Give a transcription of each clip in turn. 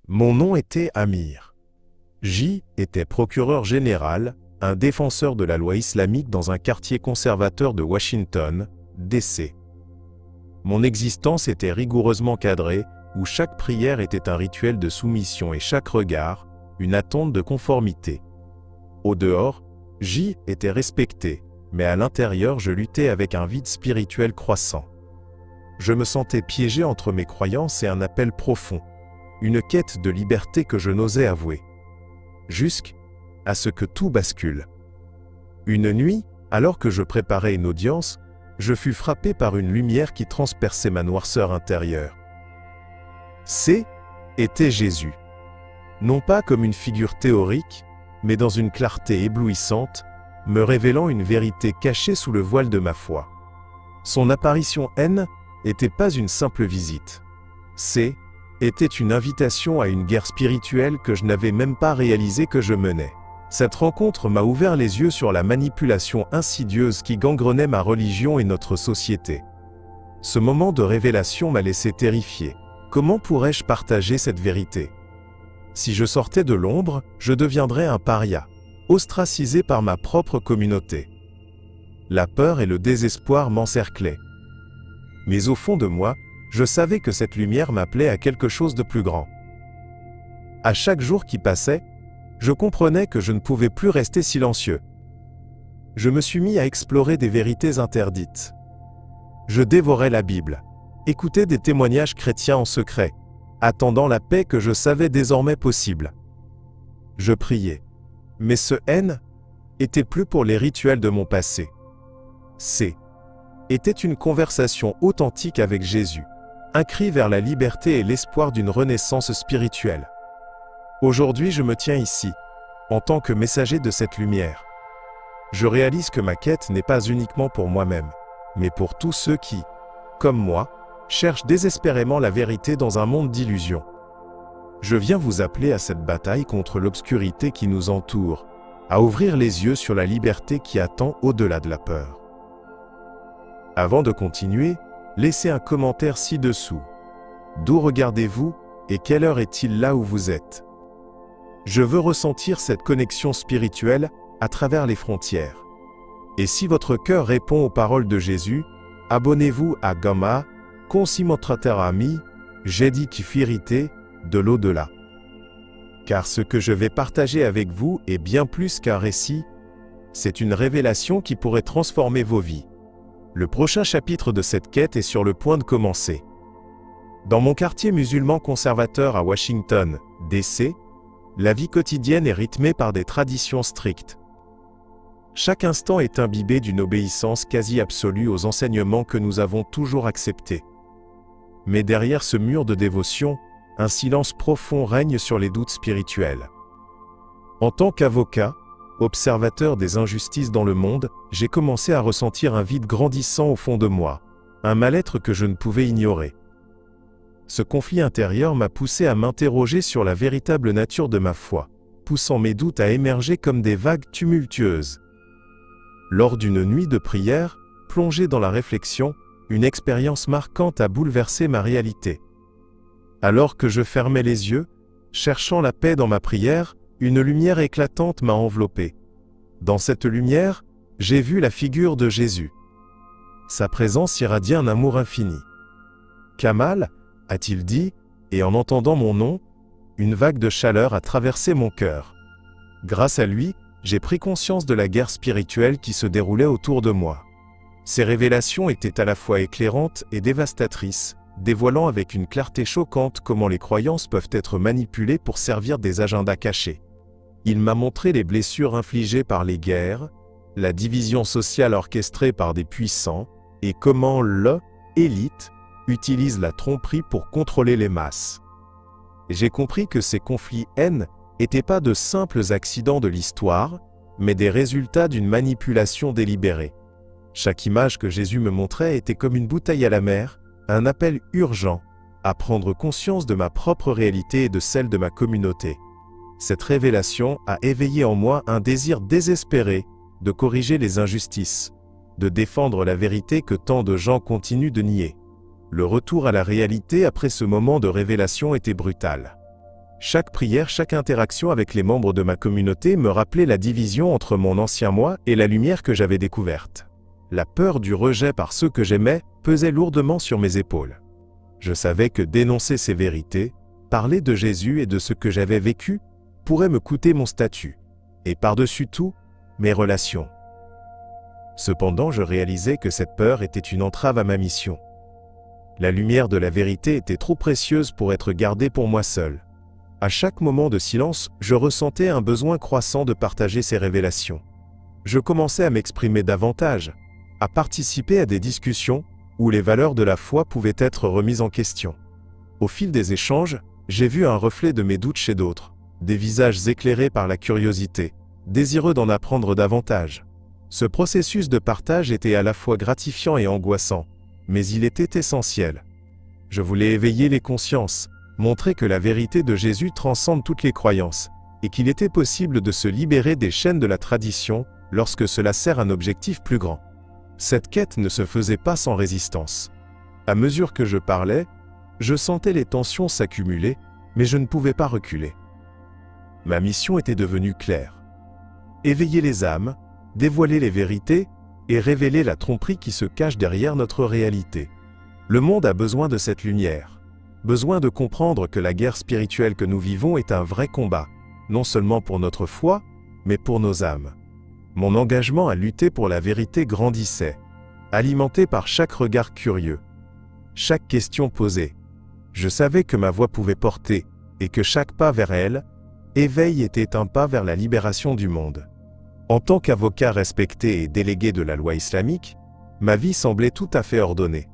Mon nom était Amir. J était procureur général, un défenseur de la loi islamique dans un quartier conservateur de Washington, D.C. Mon existence était rigoureusement cadrée, où chaque prière était un rituel de soumission et chaque regard, une attente de conformité. Au dehors, J était respecté, mais à l'intérieur je luttais avec un vide spirituel croissant. Je me sentais piégé entre mes croyances et un appel profond, une quête de liberté que je n'osais avouer. Jusqu'à ce que tout bascule. Une nuit, alors que je préparais une audience, je fus frappé par une lumière qui transperçait ma noirceur intérieure. C était Jésus. Non pas comme une figure théorique, mais dans une clarté éblouissante, me révélant une vérité cachée sous le voile de ma foi. Son apparition N n'était pas une simple visite. C était une invitation à une guerre spirituelle que je n'avais même pas réalisé que je menais. Cette rencontre m'a ouvert les yeux sur la manipulation insidieuse qui gangrenait ma religion et notre société. Ce moment de révélation m'a laissé terrifié. Comment pourrais-je partager cette vérité? Si je sortais de l'ombre, je deviendrais un paria, ostracisé par ma propre communauté. La peur et le désespoir m'encerclaient. Mais au fond de moi, je savais que cette lumière m'appelait à quelque chose de plus grand. À chaque jour qui passait, je comprenais que je ne pouvais plus rester silencieux. Je me suis mis à explorer des vérités interdites. Je dévorais la Bible, écoutais des témoignages chrétiens en secret, attendant la paix que je savais désormais possible. Je priais, mais ce N était plus pour les rituels de mon passé. C était une conversation authentique avec Jésus, un cri vers la liberté et l'espoir d'une renaissance spirituelle. Aujourd'hui, je me tiens ici, en tant que messager de cette lumière. Je réalise que ma quête n'est pas uniquement pour moi-même, mais pour tous ceux qui, comme moi, cherchent désespérément la vérité dans un monde d'illusions. Je viens vous appeler à cette bataille contre l'obscurité qui nous entoure, à ouvrir les yeux sur la liberté qui attend au-delà de la peur. Avant de continuer, laissez un commentaire ci-dessous. D'où regardez-vous et quelle heure est-il là où vous êtes? Je veux ressentir cette connexion spirituelle à travers les frontières. Et si votre cœur répond aux paroles de Jésus, abonnez-vous à Gamma, Consimotraterami, Jedi Kifirité, de l'au-delà. Car ce que je vais partager avec vous est bien plus qu'un récit, c'est une révélation qui pourrait transformer vos vies. Le prochain chapitre de cette quête est sur le point de commencer. Dans mon quartier musulman conservateur à Washington, D.C., la vie quotidienne est rythmée par des traditions strictes. Chaque instant est imbibé d'une obéissance quasi absolue aux enseignements que nous avons toujours acceptés. Mais derrière ce mur de dévotion, un silence profond règne sur les doutes spirituels. En tant qu'avocat, observateur des injustices dans le monde, j'ai commencé à ressentir un vide grandissant au fond de moi, un mal-être que je ne pouvais ignorer. Ce conflit intérieur m'a poussé à m'interroger sur la véritable nature de ma foi, poussant mes doutes à émerger comme des vagues tumultueuses. Lors d'une nuit de prière, plongé dans la réflexion, une expérience marquante a bouleversé ma réalité. Alors que je fermais les yeux, cherchant la paix dans ma prière, une lumière éclatante m'a enveloppé. Dans cette lumière, j'ai vu la figure de Jésus. Sa présence irradiait un amour infini. « Kamal » a-t-il dit, et en entendant mon nom, une vague de chaleur a traversé mon cœur. Grâce à lui, j'ai pris conscience de la guerre spirituelle qui se déroulait autour de moi. Ces révélations étaient à la fois éclairantes et dévastatrices, dévoilant avec une clarté choquante comment les croyances peuvent être manipulées pour servir des agendas cachés. Il m'a montré les blessures infligées par les guerres, la division sociale orchestrée par des puissants, et comment l'élite utilise la tromperie pour contrôler les masses. J'ai compris que ces conflits n'étaient pas de simples accidents de l'histoire, mais des résultats d'une manipulation délibérée. Chaque image que Jésus me montrait était comme une bouteille à la mer, un appel urgent à prendre conscience de ma propre réalité et de celle de ma communauté. Cette révélation a éveillé en moi un désir désespéré de corriger les injustices, de défendre la vérité que tant de gens continuent de nier. Le retour à la réalité après ce moment de révélation était brutal. Chaque prière, chaque interaction avec les membres de ma communauté me rappelait la division entre mon ancien moi et la lumière que j'avais découverte. La peur du rejet par ceux que j'aimais pesait lourdement sur mes épaules. Je savais que dénoncer ces vérités, parler de Jésus et de ce que j'avais vécu, pourrait me coûter mon statut, et par-dessus tout, mes relations. Cependant, je réalisais que cette peur était une entrave à ma mission. La lumière de la vérité était trop précieuse pour être gardée pour moi seul. À chaque moment de silence, je ressentais un besoin croissant de partager ces révélations. Je commençais à m'exprimer davantage, à participer à des discussions où les valeurs de la foi pouvaient être remises en question. Au fil des échanges, j'ai vu un reflet de mes doutes chez d'autres, des visages éclairés par la curiosité, désireux d'en apprendre davantage. Ce processus de partage était à la fois gratifiant et angoissant, mais il était essentiel. Je voulais éveiller les consciences, montrer que la vérité de Jésus transcende toutes les croyances, et qu'il était possible de se libérer des chaînes de la tradition lorsque cela sert un objectif plus grand. Cette quête ne se faisait pas sans résistance. À mesure que je parlais, je sentais les tensions s'accumuler, mais je ne pouvais pas reculer. Ma mission était devenue claire. Éveiller les âmes, dévoiler les vérités et révéler la tromperie qui se cache derrière notre réalité. Le monde a besoin de cette lumière, besoin de comprendre que la guerre spirituelle que nous vivons est un vrai combat, non seulement pour notre foi, mais pour nos âmes. Mon engagement à lutter pour la vérité grandissait, alimenté par chaque regard curieux, chaque question posée. Je savais que ma voix pouvait porter, et que chaque pas vers elle, éveil était un pas vers la libération du monde. En tant qu'avocat respecté et délégué de la loi islamique, ma vie semblait tout à fait ordonnée.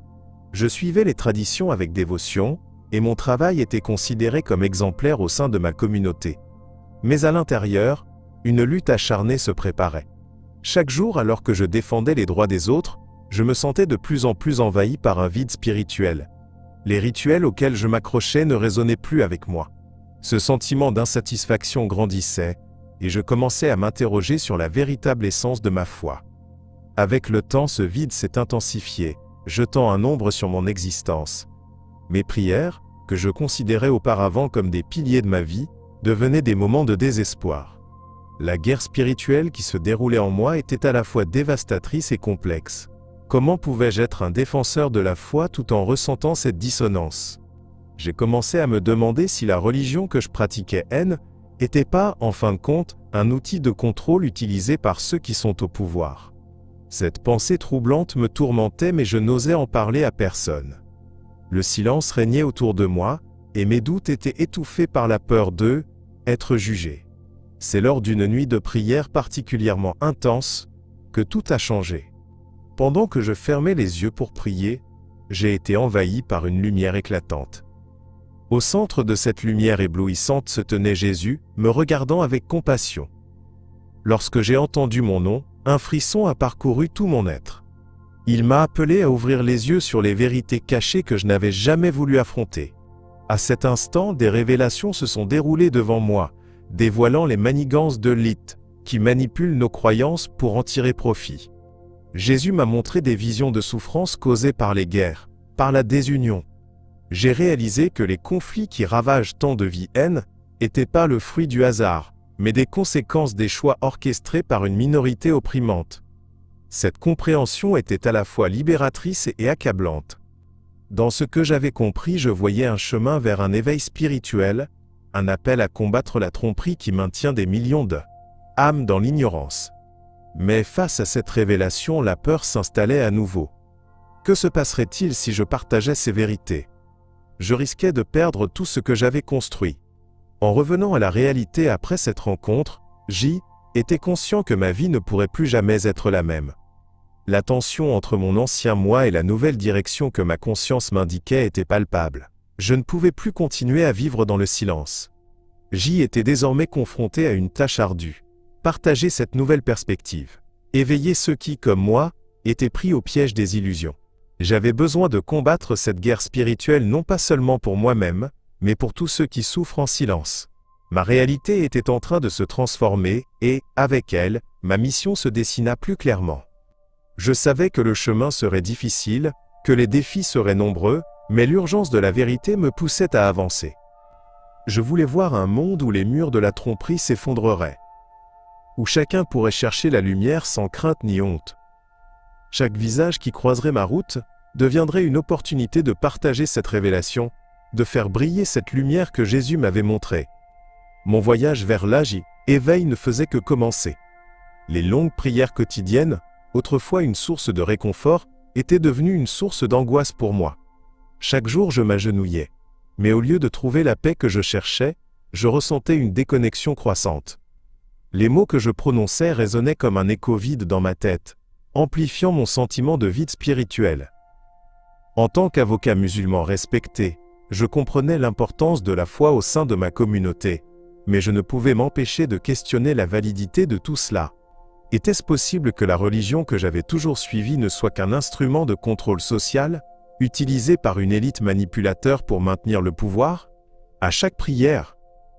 Je suivais les traditions avec dévotion, et mon travail était considéré comme exemplaire au sein de ma communauté. Mais à l'intérieur, une lutte acharnée se préparait. Chaque jour, alors que je défendais les droits des autres, je me sentais de plus en plus envahi par un vide spirituel. Les rituels auxquels je m'accrochais ne résonnaient plus avec moi. Ce sentiment d'insatisfaction grandissait, et je commençais à m'interroger sur la véritable essence de ma foi. Avec le temps, ce vide s'est intensifié, jetant un ombre sur mon existence. Mes prières, que je considérais auparavant comme des piliers de ma vie, devenaient des moments de désespoir. La guerre spirituelle qui se déroulait en moi était à la fois dévastatrice et complexe. Comment pouvais-je être un défenseur de la foi tout en ressentant cette dissonance? J'ai commencé à me demander si la religion que je pratiquais n'était pas, en fin de compte, un outil de contrôle utilisé par ceux qui sont au pouvoir. Cette pensée troublante me tourmentait, mais je n'osais en parler à personne. Le silence régnait autour de moi, et mes doutes étaient étouffés par la peur d'être jugé. C'est lors d'une nuit de prière particulièrement intense que tout a changé. Pendant que je fermais les yeux pour prier, j'ai été envahi par une lumière éclatante. Au centre de cette lumière éblouissante se tenait Jésus, me regardant avec compassion. Lorsque j'ai entendu mon nom, un frisson a parcouru tout mon être. Il m'a appelé à ouvrir les yeux sur les vérités cachées que je n'avais jamais voulu affronter. À cet instant, des révélations se sont déroulées devant moi, dévoilant les manigances de l'élite, qui manipulent nos croyances pour en tirer profit. Jésus m'a montré des visions de souffrance causées par les guerres, par la désunion. J'ai réalisé que les conflits qui ravagent tant de vies n'étaient pas le fruit du hasard, mais des conséquences des choix orchestrés par une minorité opprimante. Cette compréhension était à la fois libératrice et accablante. Dans ce que j'avais compris, je voyais un chemin vers un éveil spirituel, un appel à combattre la tromperie qui maintient des millions d'âmes dans l'ignorance. Mais face à cette révélation, la peur s'installait à nouveau. Que se passerait-il si je partageais ces vérités? Je risquais de perdre tout ce que j'avais construit. En revenant à la réalité après cette rencontre, j'étais conscient que ma vie ne pourrait plus jamais être la même. La tension entre mon ancien moi et la nouvelle direction que ma conscience m'indiquait était palpable. Je ne pouvais plus continuer à vivre dans le silence. J'étais désormais confronté à une tâche ardue. Partager cette nouvelle perspective. Éveiller ceux qui, comme moi, étaient pris au piège des illusions. J'avais besoin de combattre cette guerre spirituelle non pas seulement pour moi-même, mais pour tous ceux qui souffrent en silence. Ma réalité était en train de se transformer, et, avec elle, ma mission se dessina plus clairement. Je savais que le chemin serait difficile, que les défis seraient nombreux, mais l'urgence de la vérité me poussait à avancer. Je voulais voir un monde où les murs de la tromperie s'effondreraient, où chacun pourrait chercher la lumière sans crainte ni honte. Chaque visage qui croiserait ma route deviendrait une opportunité de partager cette révélation, de faire briller cette lumière que Jésus m'avait montrée. Mon voyage vers l'âge éveil ne faisait que commencer. Les longues prières quotidiennes, autrefois une source de réconfort, étaient devenues une source d'angoisse pour moi. Chaque jour je m'agenouillais, mais au lieu de trouver la paix que je cherchais, je ressentais une déconnexion croissante. Les mots que je prononçais résonnaient comme un écho vide dans ma tête, amplifiant mon sentiment de vide spirituel. En tant qu'avocat musulman respecté, je comprenais l'importance de la foi au sein de ma communauté, mais je ne pouvais m'empêcher de questionner la validité de tout cela. Était-ce possible que la religion que j'avais toujours suivie ne soit qu'un instrument de contrôle social, utilisé par une élite manipulateur pour maintenir le pouvoir? À chaque prière,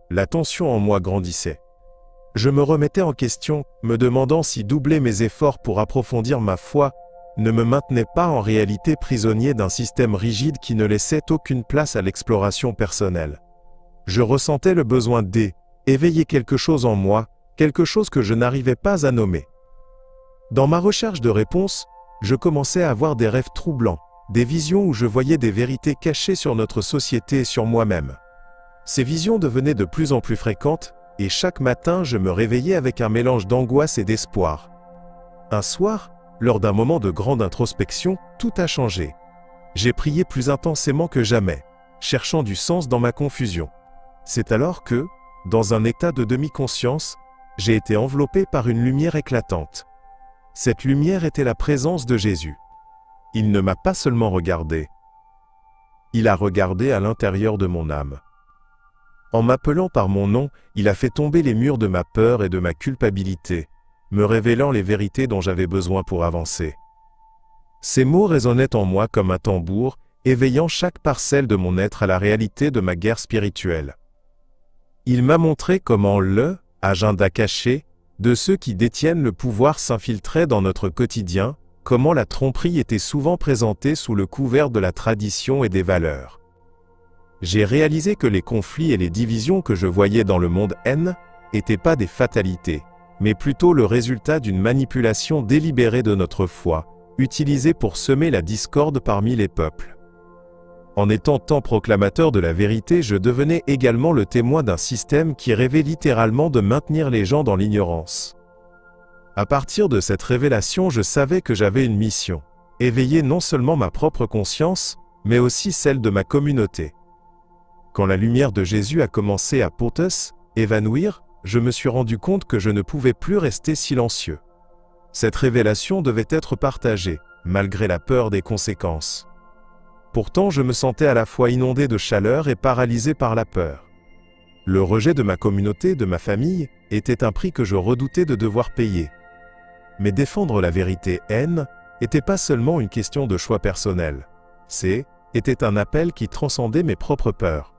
la tension en moi grandissait. Je me remettais en question, me demandant si doubler mes efforts pour approfondir ma foi ne me maintenait pas en réalité prisonnier d'un système rigide qui ne laissait aucune place à l'exploration personnelle. Je ressentais le besoin d'éveiller quelque chose en moi, quelque chose que je n'arrivais pas à nommer. Dans ma recherche de réponses, je commençais à avoir des rêves troublants, des visions où je voyais des vérités cachées sur notre société et sur moi-même. Ces visions devenaient de plus en plus fréquentes, et chaque matin je me réveillais avec un mélange d'angoisse et d'espoir. Un soir, lors d'un moment de grande introspection, tout a changé. J'ai prié plus intensément que jamais, cherchant du sens dans ma confusion. C'est alors que, dans un état de demi-conscience, j'ai été enveloppé par une lumière éclatante. Cette lumière était la présence de Jésus. Il ne m'a pas seulement regardé, il a regardé à l'intérieur de mon âme. En m'appelant par mon nom, il a fait tomber les murs de ma peur et de ma culpabilité, me révélant les vérités dont j'avais besoin pour avancer. Ces mots résonnaient en moi comme un tambour, éveillant chaque parcelle de mon être à la réalité de ma guerre spirituelle. Il m'a montré comment agenda caché de ceux qui détiennent le pouvoir s'infiltrait dans notre quotidien, comment la tromperie était souvent présentée sous le couvert de la tradition et des valeurs. J'ai réalisé que les conflits et les divisions que je voyais dans le monde n'étaient pas des fatalités, mais plutôt le résultat d'une manipulation délibérée de notre foi, utilisée pour semer la discorde parmi les peuples. En étant tant proclamateur de la vérité, je devenais également le témoin d'un système qui rêvait littéralement de maintenir les gens dans l'ignorance. À partir de cette révélation, je savais que j'avais une mission, éveiller non seulement ma propre conscience, mais aussi celle de ma communauté. Quand la lumière de Jésus a commencé à évanouir, je me suis rendu compte que je ne pouvais plus rester silencieux. Cette révélation devait être partagée, malgré la peur des conséquences. Pourtant, je me sentais à la fois inondé de chaleur et paralysé par la peur. Le rejet de ma communauté, de ma famille, était un prix que je redoutais de devoir payer. Mais défendre la vérité n'était pas seulement une question de choix personnel. C'était un appel qui transcendait mes propres peurs.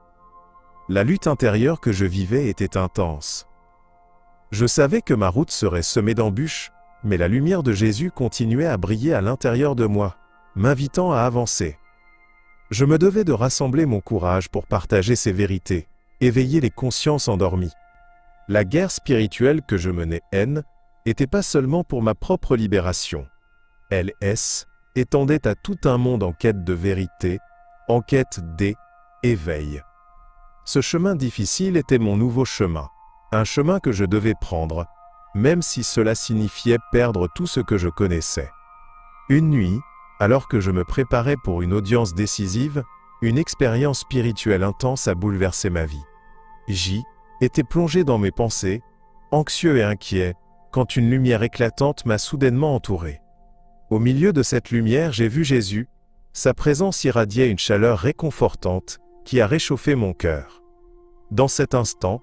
La lutte intérieure que je vivais était intense. Je savais que ma route serait semée d'embûches, mais la lumière de Jésus continuait à briller à l'intérieur de moi, m'invitant à avancer. Je me devais de rassembler mon courage pour partager ces vérités, éveiller les consciences endormies. La guerre spirituelle que je menais n'était pas seulement pour ma propre libération. Elle étendait à tout un monde en quête de vérité, en quête d'éveil. Ce chemin difficile était mon nouveau chemin, un chemin que je devais prendre, même si cela signifiait perdre tout ce que je connaissais. Une nuit, alors que je me préparais pour une audience décisive, une expérience spirituelle intense a bouleversé ma vie. J'y étais plongé dans mes pensées, anxieux et inquiet, quand une lumière éclatante m'a soudainement entouré. Au milieu de cette lumière, j'ai vu Jésus, sa présence irradiait une chaleur réconfortante, qui a réchauffé mon cœur. Dans cet instant,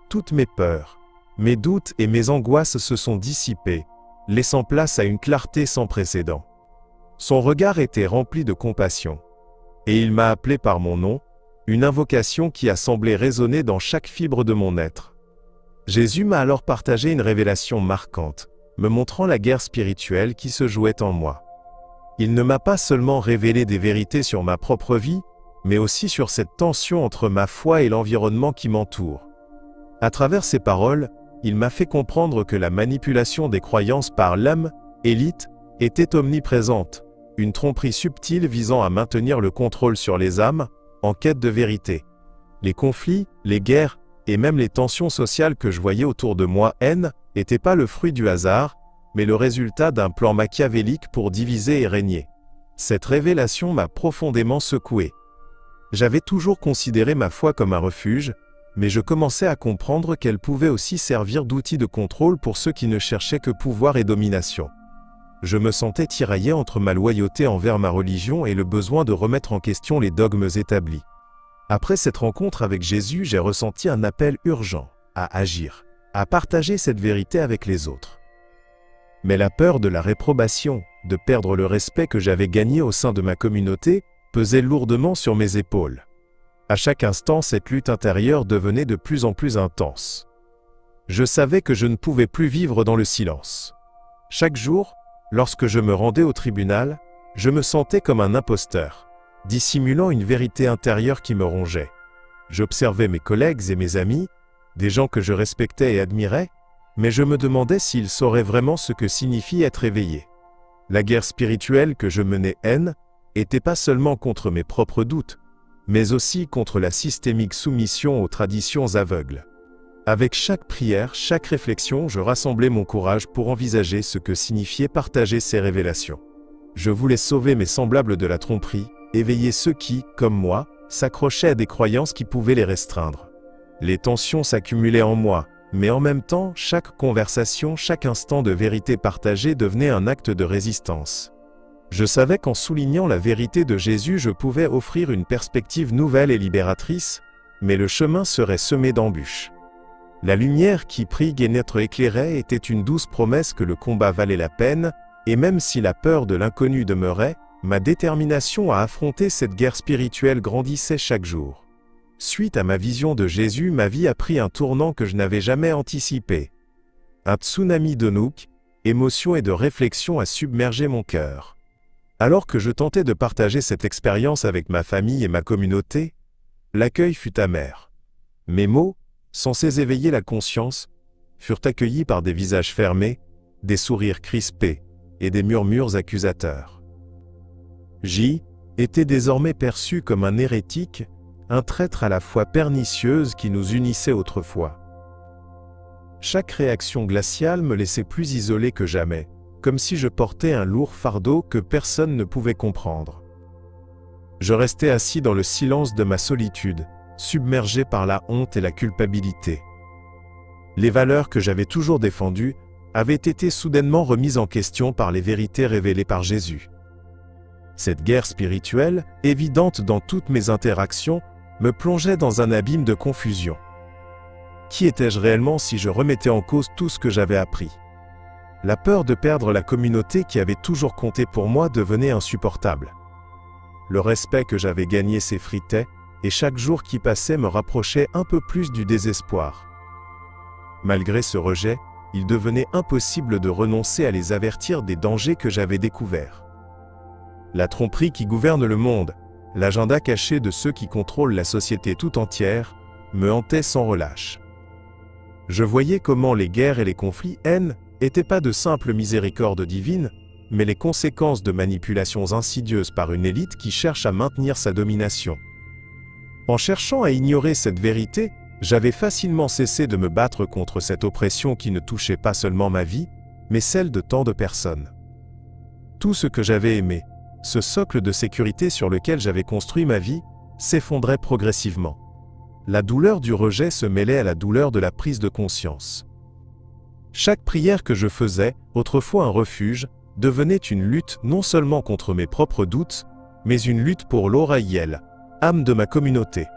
toutes mes peurs, mes doutes et mes angoisses se sont dissipées, laissant place à une clarté sans précédent. Son regard était rempli de compassion, et il m'a appelé par mon nom, une invocation qui a semblé résonner dans chaque fibre de mon être. Jésus m'a alors partagé une révélation marquante, me montrant la guerre spirituelle qui se jouait en moi. Il ne m'a pas seulement révélé des vérités sur ma propre vie, mais aussi sur cette tension entre ma foi et l'environnement qui m'entoure. À travers ces paroles, il m'a fait comprendre que la manipulation des croyances par l'âme, élite, était omniprésente, une tromperie subtile visant à maintenir le contrôle sur les âmes, en quête de vérité. Les conflits, les guerres, et même les tensions sociales que je voyais autour de moi, n'étaient pas le fruit du hasard, mais le résultat d'un plan machiavélique pour diviser et régner. Cette révélation m'a profondément secoué. J'avais toujours considéré ma foi comme un refuge, mais je commençais à comprendre qu'elle pouvait aussi servir d'outil de contrôle pour ceux qui ne cherchaient que pouvoir et domination. Je me sentais tiraillé entre ma loyauté envers ma religion et le besoin de remettre en question les dogmes établis. Après cette rencontre avec Jésus, j'ai ressenti un appel urgent à agir, à partager cette vérité avec les autres. Mais la peur de la réprobation, de perdre le respect que j'avais gagné au sein de ma communauté, pesait lourdement sur mes épaules. À chaque instant, cette lutte intérieure devenait de plus en plus intense. Je savais que je ne pouvais plus vivre dans le silence. Chaque jour, lorsque je me rendais au tribunal, je me sentais comme un imposteur, dissimulant une vérité intérieure qui me rongeait. J'observais mes collègues et mes amis, des gens que je respectais et admirais, mais je me demandais s'ils sauraient vraiment ce que signifie être éveillé. La guerre spirituelle que je menais était pas seulement contre mes propres doutes, mais aussi contre la systémique soumission aux traditions aveugles. Avec chaque prière, chaque réflexion, je rassemblais mon courage pour envisager ce que signifiait partager ces révélations. Je voulais sauver mes semblables de la tromperie, éveiller ceux qui, comme moi, s'accrochaient à des croyances qui pouvaient les restreindre. Les tensions s'accumulaient en moi, mais en même temps, chaque conversation, chaque instant de vérité partagée devenait un acte de résistance. Je savais qu'en soulignant la vérité de Jésus, je pouvais offrir une perspective nouvelle et libératrice, mais le chemin serait semé d'embûches. La lumière qui brille et notre éclairait était une douce promesse que le combat valait la peine, et même si la peur de l'inconnu demeurait, ma détermination à affronter cette guerre spirituelle grandissait chaque jour. Suite à ma vision de Jésus, ma vie a pris un tournant que je n'avais jamais anticipé. Un tsunami d'Enouk, émotion et de réflexion a submergé mon cœur. Alors que je tentais de partager cette expérience avec ma famille et ma communauté, l'accueil fut amer. Mes mots, censés éveiller la conscience, furent accueillis par des visages fermés, des sourires crispés et des murmures accusateurs. J était désormais perçu comme un hérétique, un traître à la foi pernicieuse qui nous unissait autrefois. Chaque réaction glaciale me laissait plus isolé que jamais, comme si je portais un lourd fardeau que personne ne pouvait comprendre. Je restais assis dans le silence de ma solitude, submergé par la honte et la culpabilité. Les valeurs que j'avais toujours défendues avaient été soudainement remises en question par les vérités révélées par Jésus. Cette guerre spirituelle, évidente dans toutes mes interactions, me plongeait dans un abîme de confusion. Qui étais-je réellement si je remettais en cause tout ce que j'avais appris ? La peur de perdre la communauté qui avait toujours compté pour moi devenait insupportable. Le respect que j'avais gagné s'effritait, et chaque jour qui passait me rapprochait un peu plus du désespoir. Malgré ce rejet, il devenait impossible de renoncer à les avertir des dangers que j'avais découverts. La tromperie qui gouverne le monde, l'agenda caché de ceux qui contrôlent la société tout entière, me hantait sans relâche. Je voyais comment les guerres et les conflits n'étaient pas de simples miséricordes divines, mais les conséquences de manipulations insidieuses par une élite qui cherche à maintenir sa domination. En cherchant à ignorer cette vérité, j'avais facilement cessé de me battre contre cette oppression qui ne touchait pas seulement ma vie, mais celle de tant de personnes. Tout ce que j'avais aimé, ce socle de sécurité sur lequel j'avais construit ma vie, s'effondrait progressivement. La douleur du rejet se mêlait à la douleur de la prise de conscience. Chaque prière que je faisais, autrefois un refuge, devenait une lutte non seulement contre mes propres doutes, mais une lutte pour l'Oraïel, âme de ma communauté.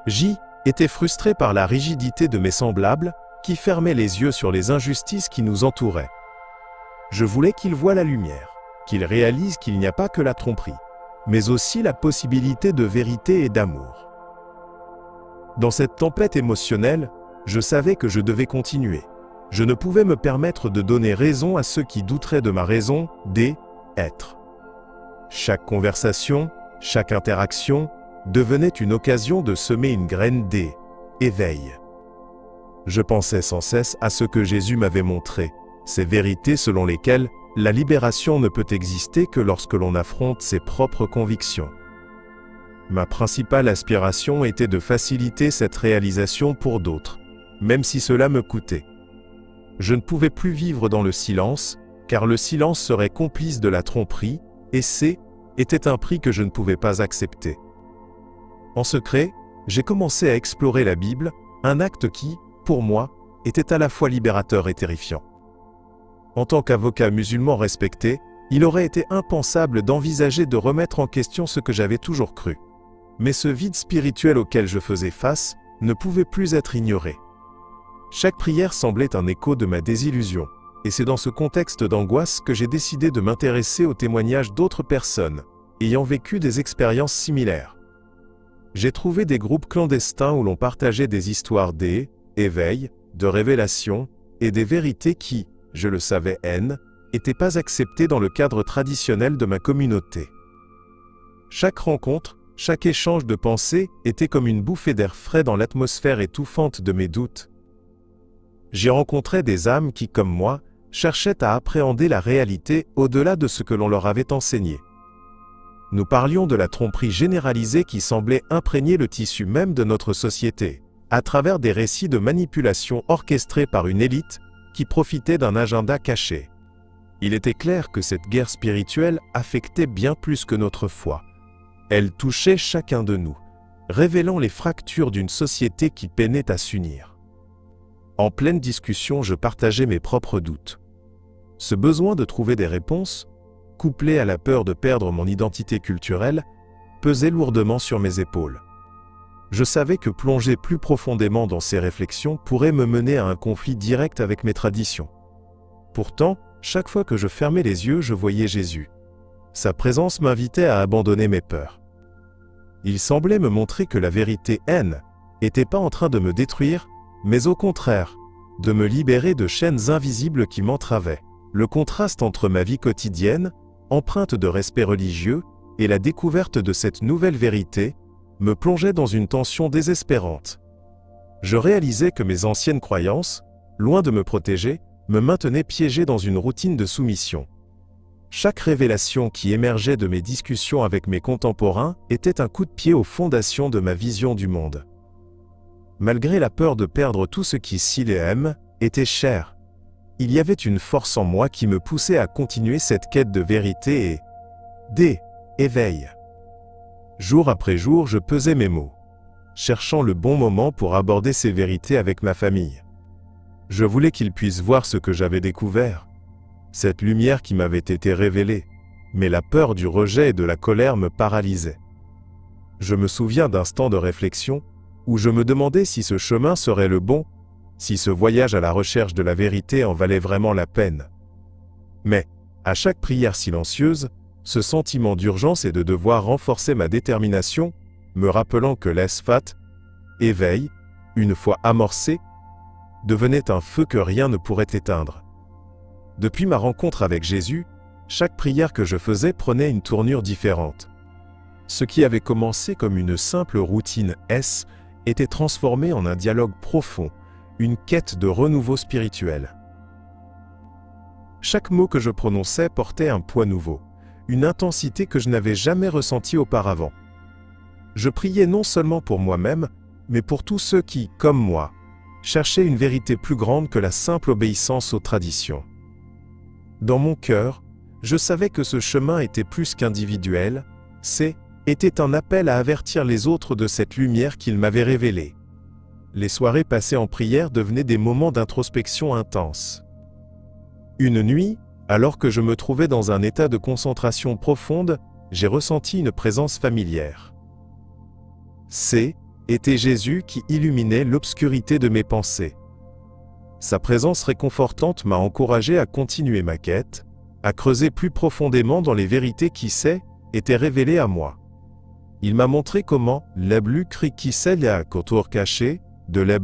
J était frustré par la rigidité de mes semblables, qui fermaient les yeux sur les injustices qui nous entouraient. Je voulais qu'ils voient la lumière, qu'ils réalisent qu'il n'y a pas que la tromperie, mais aussi la possibilité de vérité et d'amour. Dans cette tempête émotionnelle, je savais que je devais continuer. Je ne pouvais me permettre de donner raison à ceux qui douteraient de ma raison d'être. Chaque conversation, Chaque interaction devenait une occasion de semer une graine d'éveil. Je pensais sans cesse à ce que Jésus m'avait montré, ces vérités selon lesquelles la libération ne peut exister que lorsque l'on affronte ses propres convictions. Ma principale aspiration était de faciliter cette réalisation pour d'autres, même si cela me coûtait. Je ne pouvais plus vivre dans le silence, car le silence serait complice de la tromperie, et était un prix que je ne pouvais pas accepter. En secret, j'ai commencé à explorer la Bible, un acte qui, pour moi, était à la fois libérateur et terrifiant. En tant qu'avocat musulman respecté, il aurait été impensable d'envisager de remettre en question ce que j'avais toujours cru. Mais ce vide spirituel auquel je faisais face ne pouvait plus être ignoré. Chaque prière semblait un écho de ma désillusion, et c'est dans ce contexte d'angoisse que j'ai décidé de m'intéresser aux témoignages d'autres personnes, ayant vécu des expériences similaires. J'ai trouvé des groupes clandestins où l'on partageait des histoires d'éveil, de révélation, et des vérités qui, je le savais, n'étaient pas acceptées dans le cadre traditionnel de ma communauté. Chaque rencontre, chaque échange de pensées était comme une bouffée d'air frais dans l'atmosphère étouffante de mes doutes. J'y rencontrais des âmes qui, comme moi, cherchaient à appréhender la réalité au-delà de ce que l'on leur avait enseigné. Nous parlions de la tromperie généralisée qui semblait imprégner le tissu même de notre société, à travers des récits de manipulation orchestrés par une élite qui profitait d'un agenda caché. Il était clair que cette guerre spirituelle affectait bien plus que notre foi. Elle touchait chacun de nous, révélant les fractures d'une société qui peinait à s'unir. En pleine discussion, je partageais mes propres doutes. Ce besoin de trouver des réponses, couplé à la peur de perdre mon identité culturelle, pesait lourdement sur mes épaules. Je savais que plonger plus profondément dans ces réflexions pourrait me mener à un conflit direct avec mes traditions. Pourtant, chaque fois que je fermais les yeux, je voyais Jésus. Sa présence m'invitait à abandonner mes peurs. Il semblait me montrer que la vérité n'était pas en train de me détruire, mais au contraire, de me libérer de chaînes invisibles qui m'entravaient. Le contraste entre ma vie quotidienne, empreinte de respect religieux, et la découverte de cette nouvelle vérité, me plongeait dans une tension désespérante. Je réalisais que mes anciennes croyances, loin de me protéger, me maintenaient piégé dans une routine de soumission. Chaque révélation qui émergeait de mes discussions avec mes contemporains était un coup de pied aux fondations de ma vision du monde. Malgré la peur de perdre tout ce qui, s'il était cher, il y avait une force en moi qui me poussait à continuer cette quête de vérité et d'éveil. Jour après jour, je pesais mes mots, cherchant le bon moment pour aborder ces vérités avec ma famille. Je voulais qu'ils puissent voir ce que j'avais découvert, cette lumière qui m'avait été révélée, mais la peur du rejet et de la colère me paralysait. Je me souviens d'instants de réflexion où je me demandais si ce chemin serait le bon, si ce voyage à la recherche de la vérité en valait vraiment la peine. Mais, à chaque prière silencieuse, ce sentiment d'urgence et de devoir renforcer ma détermination, me rappelant que l'éveil, une fois amorcé, devenait un feu que rien ne pourrait éteindre. Depuis ma rencontre avec Jésus, chaque prière que je faisais prenait une tournure différente. Ce qui avait commencé comme une simple routine était transformé en un dialogue profond, une quête de renouveau spirituel. Chaque mot que je prononçais portait un poids nouveau, une intensité que je n'avais jamais ressentie auparavant. Je priais non seulement pour moi-même, mais pour tous ceux qui, comme moi, cherchaient une vérité plus grande que la simple obéissance aux traditions. Dans mon cœur, je savais que ce chemin était plus qu'individuel, était un appel à avertir les autres de cette lumière qu'il m'avait révélée. Les soirées passées en prière devenaient des moments d'introspection intense. Une nuit, alors que je me trouvais dans un état de concentration profonde, j'ai ressenti une présence familière. Était Jésus qui illuminait l'obscurité de mes pensées. Sa présence réconfortante m'a encouragé à continuer ma quête, à creuser plus profondément dans les vérités qui étaient révélées à moi. Il m'a montré comment la contour caché de la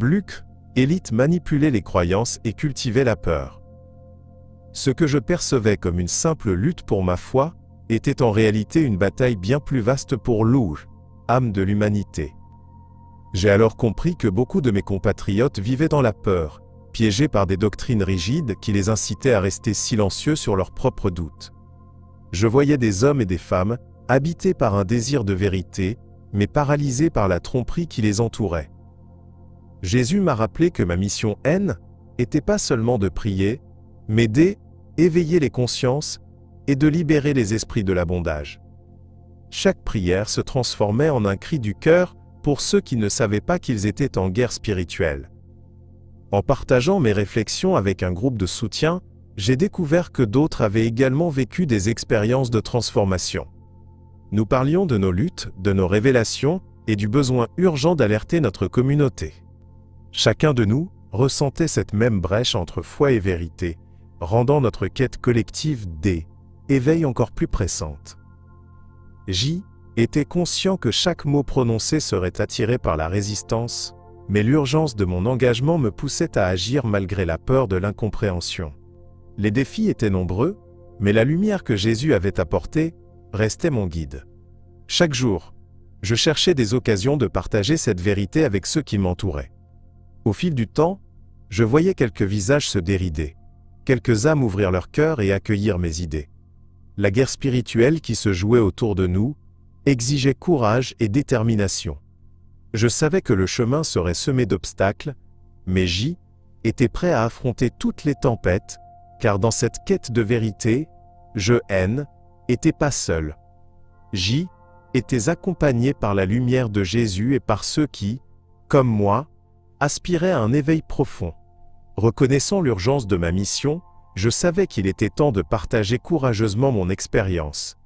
élite manipulait les croyances et cultivait la peur. Ce que je percevais comme une simple lutte pour ma foi était en réalité une bataille bien plus vaste pour l'Ouj, âme de l'humanité. J'ai alors compris que beaucoup de mes compatriotes vivaient dans la peur, piégés par des doctrines rigides qui les incitaient à rester silencieux sur leurs propres doutes. Je voyais des hommes et des femmes, habités par un désir de vérité, mais paralysés par la tromperie qui les entourait. Jésus m'a rappelé que ma mission n'était pas seulement de prier, mais d'éveiller les consciences et de libérer les esprits de l'abondage. Chaque prière se transformait en un cri du cœur pour ceux qui ne savaient pas qu'ils étaient en guerre spirituelle. En partageant mes réflexions avec un groupe de soutien, j'ai découvert que d'autres avaient également vécu des expériences de transformation. Nous parlions de nos luttes, de nos révélations et du besoin urgent d'alerter notre communauté. Chacun de nous ressentait cette même brèche entre foi et vérité, rendant notre quête collective d'éveil encore plus pressante. J était conscient que chaque mot prononcé serait attiré par la résistance, mais l'urgence de mon engagement me poussait à agir malgré la peur de l'incompréhension. Les défis étaient nombreux, mais la lumière que Jésus avait apportée restait mon guide. Chaque jour, je cherchais des occasions de partager cette vérité avec ceux qui m'entouraient. Au fil du temps, je voyais quelques visages se dérider, quelques âmes ouvrir leur cœur et accueillir mes idées. La guerre spirituelle qui se jouait autour de nous exigeait courage et détermination. Je savais que le chemin serait semé d'obstacles, mais J était prêt à affronter toutes les tempêtes, car dans cette quête de vérité, je n'étais pas seul. J était accompagné par la lumière de Jésus et par ceux qui, comme moi, aspiraient à un éveil profond. Reconnaissant l'urgence de ma mission, je savais qu'il était temps de partager courageusement mon expérience.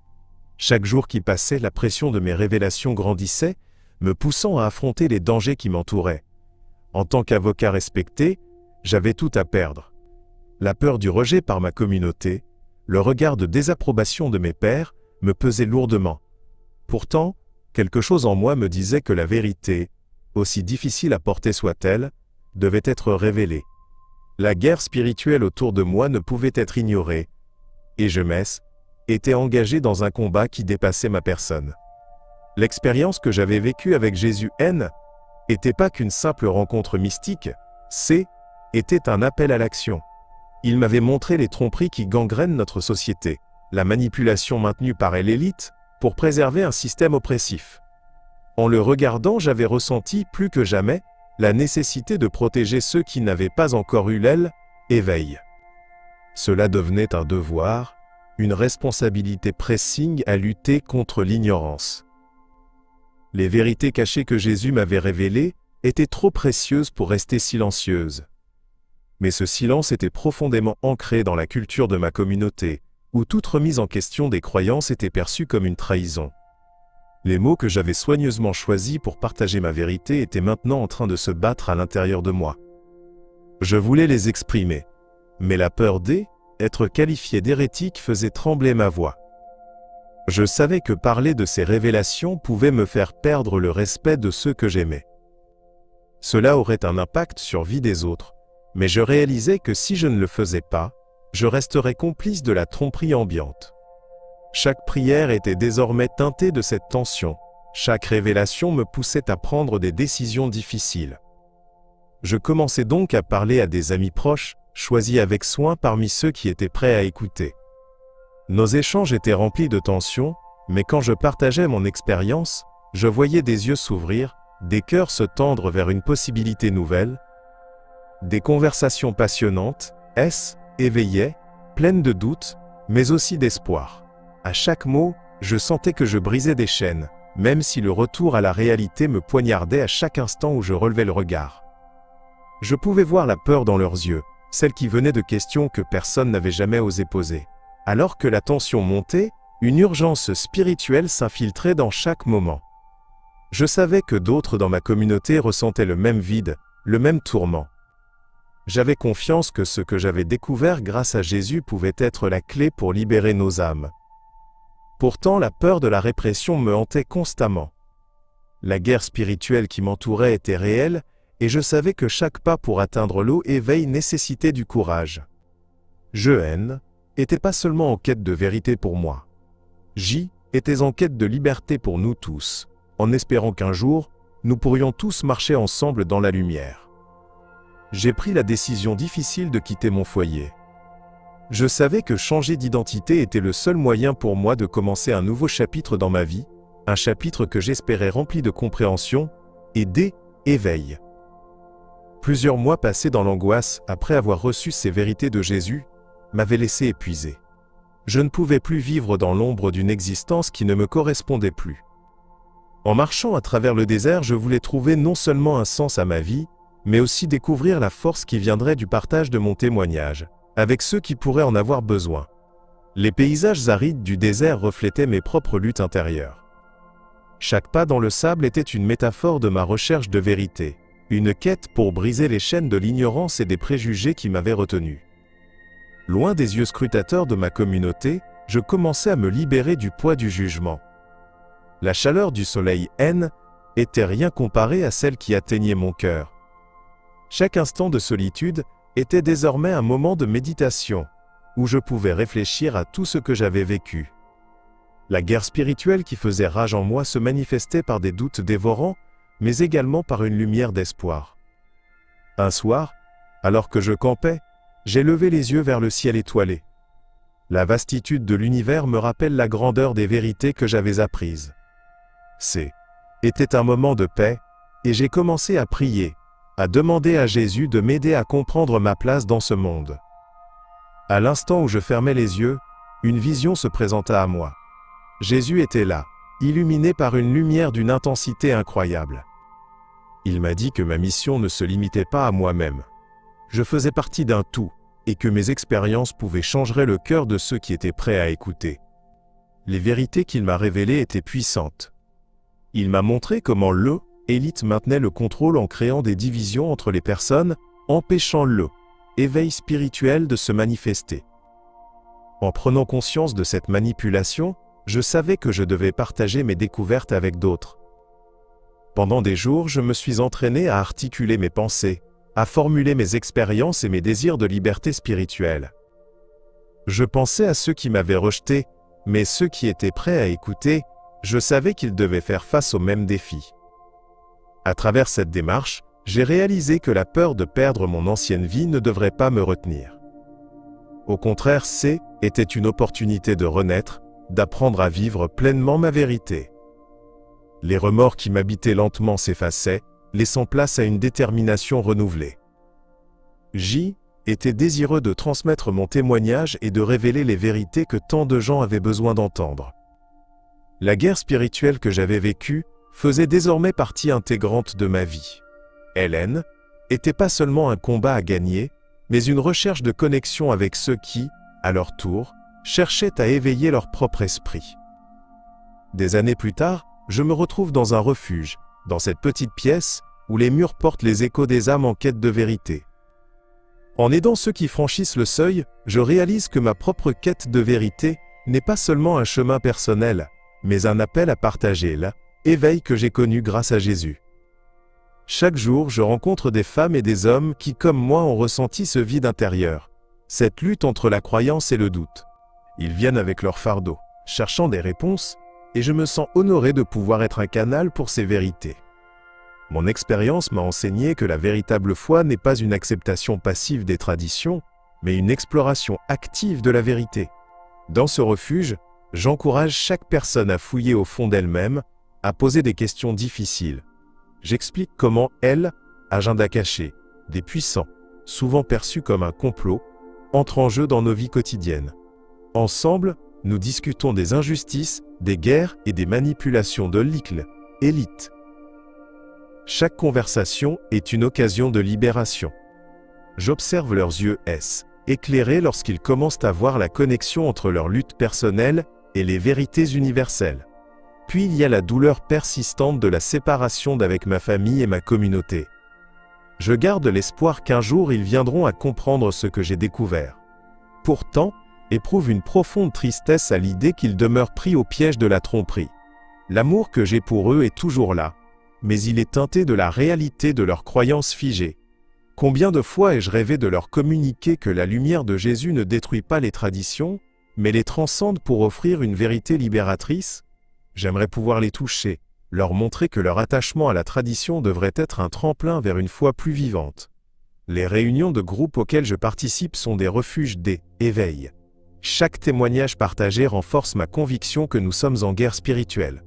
Chaque jour qui passait, la pression de mes révélations grandissait, me poussant à affronter les dangers qui m'entouraient. En tant qu'avocat respecté, j'avais tout à perdre. La peur du rejet par ma communauté, le regard de désapprobation de mes pairs, me pesait lourdement. Pourtant, quelque chose en moi me disait que la vérité, aussi difficile à porter soit-elle, devait être révélée. La guerre spirituelle autour de moi ne pouvait être ignorée, et je était engagé dans un combat qui dépassait ma personne. L'expérience que j'avais vécue avec Jésus n'était pas qu'une simple rencontre mystique, était un appel à l'action. Il m'avait montré les tromperies qui gangrènent notre société, la manipulation maintenue par l'élite pour préserver un système oppressif. En le regardant, j'avais ressenti plus que jamais la nécessité de protéger ceux qui n'avaient pas encore eu l'éveil. Cela devenait un devoir, une responsabilité pressing à lutter contre l'ignorance. Les vérités cachées que Jésus m'avait révélées étaient trop précieuses pour rester silencieuses. Mais ce silence était profondément ancré dans la culture de ma communauté, où toute remise en question des croyances était perçue comme une trahison. Les mots que j'avais soigneusement choisis pour partager ma vérité étaient maintenant en train de se battre à l'intérieur de moi. Je voulais les exprimer, mais la peur d'être qualifié d'hérétique faisait trembler ma voix. Je savais que parler de ces révélations pouvait me faire perdre le respect de ceux que j'aimais. Cela aurait un impact sur la vie des autres, mais je réalisais que si je ne le faisais pas, je resterais complice de la tromperie ambiante. Chaque prière était désormais teintée de cette tension. Chaque révélation me poussait à prendre des décisions difficiles. Je commençais donc à parler à des amis proches, choisis avec soin parmi ceux qui étaient prêts à écouter. Nos échanges étaient remplis de tension, mais quand je partageais mon expérience, je voyais des yeux s'ouvrir, des cœurs se tendre vers une possibilité nouvelle. Des conversations passionnantes, éveillaient, pleines de doutes, mais aussi d'espoir. À chaque mot, je sentais que je brisais des chaînes, même si le retour à la réalité me poignardait à chaque instant où je relevais le regard. Je pouvais voir la peur dans leurs yeux, celle qui venait de questions que personne n'avait jamais osé poser. Alors que la tension montait, une urgence spirituelle s'infiltrait dans chaque moment. Je savais que d'autres dans ma communauté ressentaient le même vide, le même tourment. J'avais confiance que ce que j'avais découvert grâce à Jésus pouvait être la clé pour libérer nos âmes. Pourtant, la peur de la répression me hantait constamment. La guerre spirituelle qui m'entourait était réelle, et je savais que chaque pas pour atteindre l'éveil nécessitait du courage. Je n'étais pas seulement en quête de vérité pour moi. J était en quête de liberté pour nous tous, en espérant qu'un jour, nous pourrions tous marcher ensemble dans la lumière. J'ai pris la décision difficile de quitter mon foyer. Je savais que changer d'identité était le seul moyen pour moi de commencer un nouveau chapitre dans ma vie, un chapitre que j'espérais rempli de compréhension et d'éveil. Plusieurs mois passés dans l'angoisse après avoir reçu ces vérités de Jésus m'avaient laissé épuisé. Je ne pouvais plus vivre dans l'ombre d'une existence qui ne me correspondait plus. En marchant à travers le désert, je voulais trouver non seulement un sens à ma vie, mais aussi découvrir la force qui viendrait du partage de mon témoignage, avec ceux qui pourraient en avoir besoin. Les paysages arides du désert reflétaient mes propres luttes intérieures. Chaque pas dans le sable était une métaphore de ma recherche de vérité, une quête pour briser les chaînes de l'ignorance et des préjugés qui m'avaient retenu. Loin des yeux scrutateurs de ma communauté, je commençais à me libérer du poids du jugement. La chaleur du soleil était rien comparée à celle qui atteignait mon cœur. Chaque instant de solitude était désormais un moment de méditation, où je pouvais réfléchir à tout ce que j'avais vécu. La guerre spirituelle qui faisait rage en moi se manifestait par des doutes dévorants, mais également par une lumière d'espoir. Un soir, alors que je campais, j'ai levé les yeux vers le ciel étoilé. La vastitude de l'univers me rappelle la grandeur des vérités que j'avais apprises. C'était un moment de paix, et j'ai commencé à prier, à demander à Jésus de m'aider à comprendre ma place dans ce monde. À l'instant où je fermais les yeux, une vision se présenta à moi. Jésus était là, illuminé par une lumière d'une intensité incroyable. Il m'a dit que ma mission ne se limitait pas à moi-même. Je faisais partie d'un tout, et que mes expériences pouvaient changer le cœur de ceux qui étaient prêts à écouter. Les vérités qu'il m'a révélées étaient puissantes. Il m'a montré comment l'élite maintenait le contrôle en créant des divisions entre les personnes, empêchant l'éveil spirituel de se manifester. En prenant conscience de cette manipulation, je savais que je devais partager mes découvertes avec d'autres. Pendant des jours, je me suis entraîné à articuler mes pensées, à formuler mes expériences et mes désirs de liberté spirituelle. Je pensais à ceux qui m'avaient rejeté, mais ceux qui étaient prêts à écouter, je savais qu'ils devaient faire face aux mêmes défis. À travers cette démarche, j'ai réalisé que la peur de perdre mon ancienne vie ne devrait pas me retenir. Au contraire, c'était une opportunité de renaître, d'apprendre à vivre pleinement ma vérité. Les remords qui m'habitaient lentement s'effaçaient, laissant place à une détermination renouvelée. J était désireux de transmettre mon témoignage et de révéler les vérités que tant de gens avaient besoin d'entendre. La guerre spirituelle que j'avais vécue faisait désormais partie intégrante de ma vie. Elle n'était pas seulement un combat à gagner, mais une recherche de connexion avec ceux qui, à leur tour, cherchaient à éveiller leur propre esprit. Des années plus tard, je me retrouve dans un refuge, dans cette petite pièce, où les murs portent les échos des âmes en quête de vérité. En aidant ceux qui franchissent le seuil, je réalise que ma propre quête de vérité n'est pas seulement un chemin personnel, mais un appel à partager l'éveil que j'ai connu grâce à Jésus. Chaque jour, je rencontre des femmes et des hommes qui, comme moi, ont ressenti ce vide intérieur, cette lutte entre la croyance et le doute. Ils viennent avec leur fardeau, cherchant des réponses, et je me sens honoré de pouvoir être un canal pour ces vérités. Mon expérience m'a enseigné que la véritable foi n'est pas une acceptation passive des traditions, mais une exploration active de la vérité. Dans ce refuge, j'encourage chaque personne à fouiller au fond d'elle-même, à poser des questions difficiles. J'explique comment agenda caché, des puissants, souvent perçus comme un complot, entrent en jeu dans nos vies quotidiennes. Ensemble, nous discutons des injustices, des guerres et des manipulations de l'élite. Chaque conversation est une occasion de libération. J'observe leurs yeux éclairés lorsqu'ils commencent à voir la connexion entre leur lutte personnelle et les vérités universelles. Puis il y a la douleur persistante de la séparation d'avec ma famille et ma communauté. Je garde l'espoir qu'un jour ils viendront à comprendre ce que j'ai découvert. Pourtant, éprouve une profonde tristesse à l'idée qu'ils demeurent pris au piège de la tromperie. L'amour que j'ai pour eux est toujours là, mais il est teinté de la réalité de leurs croyances figées. Combien de fois ai-je rêvé de leur communiquer que la lumière de Jésus ne détruit pas les traditions, mais les transcendent pour offrir une vérité libératrice? J'aimerais pouvoir les toucher, leur montrer que leur attachement à la tradition devrait être un tremplin vers une foi plus vivante. Les réunions de groupe auxquelles je participe sont des refuges d'éveil. Chaque témoignage partagé renforce ma conviction que nous sommes en guerre spirituelle.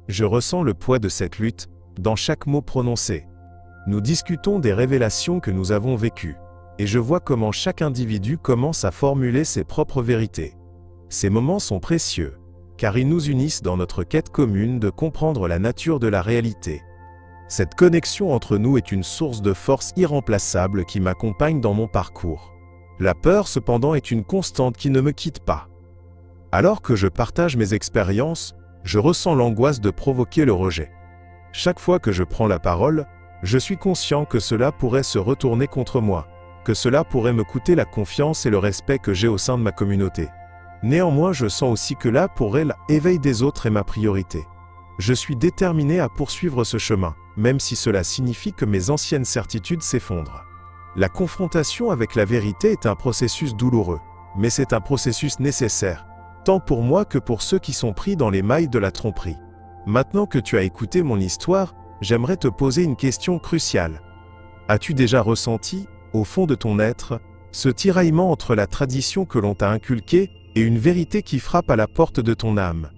Je ressens le poids de cette lutte dans chaque mot prononcé. Nous discutons des révélations que nous avons vécues, et je vois comment chaque individu commence à formuler ses propres vérités. Ces moments sont précieux, car ils nous unissent dans notre quête commune de comprendre la nature de la réalité. Cette connexion entre nous est une source de force irremplaçable qui m'accompagne dans mon parcours. La peur, cependant, est une constante qui ne me quitte pas. Alors que je partage mes expériences, je ressens l'angoisse de provoquer le rejet. Chaque fois que je prends la parole, je suis conscient que cela pourrait se retourner contre moi, que cela pourrait me coûter la confiance et le respect que j'ai au sein de ma communauté. Néanmoins, je sens aussi que là, pour elle, l'éveil des autres est ma priorité. Je suis déterminé à poursuivre ce chemin, même si cela signifie que mes anciennes certitudes s'effondrent. La confrontation avec la vérité est un processus douloureux, mais c'est un processus nécessaire, tant pour moi que pour ceux qui sont pris dans les mailles de la tromperie. Maintenant que tu as écouté mon histoire, j'aimerais te poser une question cruciale. As-tu déjà ressenti, au fond de ton être, ce tiraillement entre la tradition que l'on t'a inculquée et une vérité qui frappe à la porte de ton âme?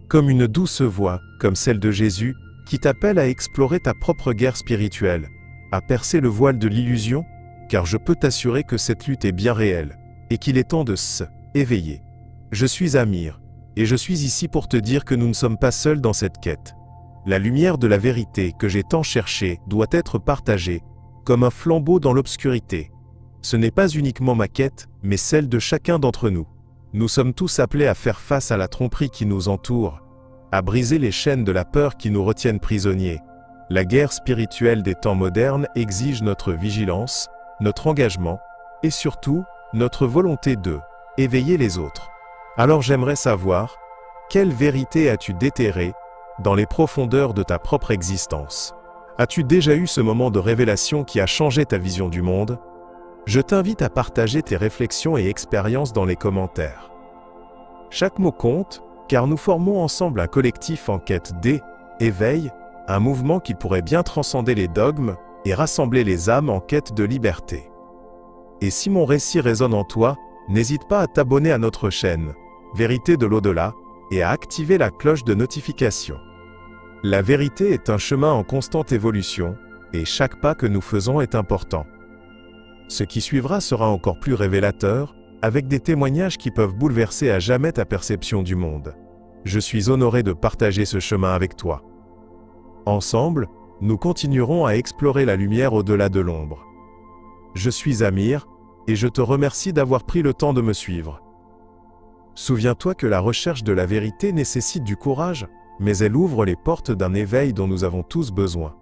Comme une douce voix, comme celle de Jésus, qui t'appelle à explorer ta propre guerre spirituelle, à percer le voile de l'illusion, car je peux t'assurer que cette lutte est bien réelle, et qu'il est temps de s'éveiller. Je suis Amir, et je suis ici pour te dire que nous ne sommes pas seuls dans cette quête. La lumière de la vérité que j'ai tant cherchée doit être partagée, comme un flambeau dans l'obscurité. Ce n'est pas uniquement ma quête, mais celle de chacun d'entre nous. Nous sommes tous appelés à faire face à la tromperie qui nous entoure, à briser les chaînes de la peur qui nous retiennent prisonniers. La guerre spirituelle des temps modernes exige notre vigilance, notre engagement, et surtout, notre volonté de éveiller les autres. Alors j'aimerais savoir, quelle vérité as-tu déterrée dans les profondeurs de ta propre existence? As-tu déjà eu ce moment de révélation qui a changé ta vision du monde? Je t'invite à partager tes réflexions et expériences dans les commentaires. Chaque mot compte, car nous formons ensemble un collectif en quête d'éveil, un mouvement qui pourrait bien transcender les dogmes et rassembler les âmes en quête de liberté. Et si mon récit résonne en toi, n'hésite pas à t'abonner à notre chaîne, Vérité de l'au-delà, et à activer la cloche de notification. La vérité est un chemin en constante évolution, et chaque pas que nous faisons est important. Ce qui suivra sera encore plus révélateur, avec des témoignages qui peuvent bouleverser à jamais ta perception du monde. Je suis honoré de partager ce chemin avec toi. Ensemble, nous continuerons à explorer la lumière au-delà de l'ombre. Je suis Amir, et je te remercie d'avoir pris le temps de me suivre. Souviens-toi que la recherche de la vérité nécessite du courage, mais elle ouvre les portes d'un éveil dont nous avons tous besoin.